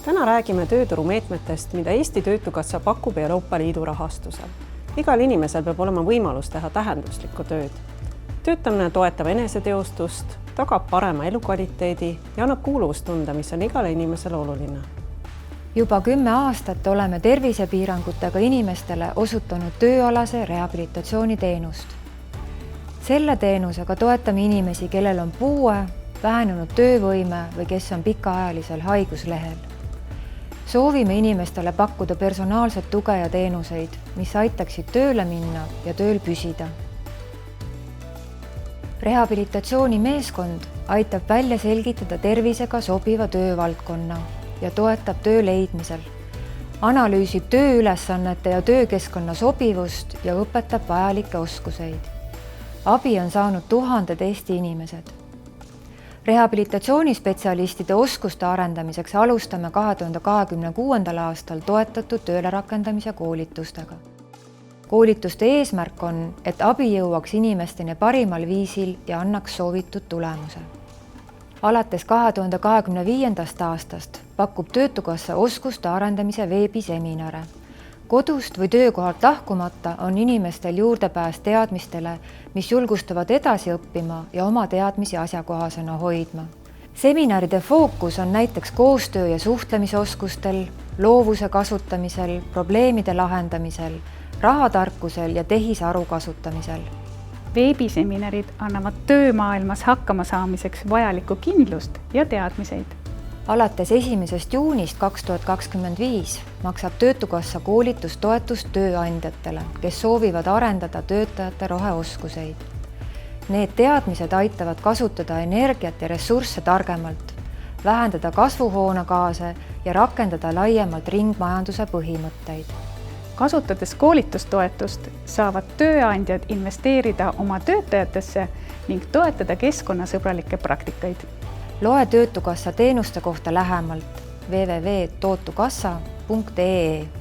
Täna räägime tööturumeetmetest, mida Eesti Töötukassa pakub Euroopa Liidu rahastusel. Igal inimesel peab olema võimalus teha tähenduslikku tööd. Töötamine toetab eneseteostust, tagab parema elukvaliteedi ja annab kuuluvustunde, mis on igale inimesele oluline. Juba 10 aastat oleme tervisepiirangutega inimestele osutanud tööalase rehabilitatsiooniteenust. Selle teenusega toetame inimesi, kellel on puue, vähenenud töövõime või kes on pikaajalisel haiguslehel. Soovime inimestele pakkuda personaalset tuge ja teenuseid, mis aitaksid tööle minna ja tööl püsida. Rehabilitatsioonimeeskond aitab välja selgitada tervisega sobiva töövaldkonna ja toetab töö leidmisel, analüüsib tööülesannete ja töökeskkonna sobivust ja õpetab vajalikke oskuseid. Abi on saanud tuhanded Eesti inimesed. Rehabilitatsioonispetsialistide oskuste arendamiseks alustame 2026. aastal toetatud tööle rakendamise koolitustega. Koolituste eesmärk on, et abi jõuaks inimesteni parimal viisil ja annaks soovitud tulemuse. Alates 2025. aastast pakub Töötukassa oskuste arendamise veebiseminare. Kodust või töökohalt lahkumata on inimestel juurdepääs teadmistele, mis julgustavad edasi õppima ja oma teadmisi asjakohasena hoidma. Seminaride fookus on näiteks koostöö- ja suhtlemisoskustel, loovuse kasutamisel, probleemide lahendamisel, rahatarkusel ja tehisaru kasutamisel. Veebiseminarid annavad töömaailmas hakkama saamiseks vajalikku kindlust ja teadmiseid. Alates 1. juunist 2025 maksab Töötukassa koolitustoetust tööandjatele, kes soovivad arendada töötajate roheoskuseid. Need teadmised aitavad kasutada energiat ja ressursse targemalt, vähendada kasvuhoonegaase ja rakendada laiemalt ringmajanduse põhimõtteid. Kasutades koolitustoetust saavad tööandjad investeerida oma töötajatesse ning toetada keskkonnasõbralikke praktikaid. Loe Töötukassa teenuste kohta lähemalt www.tootukassa.ee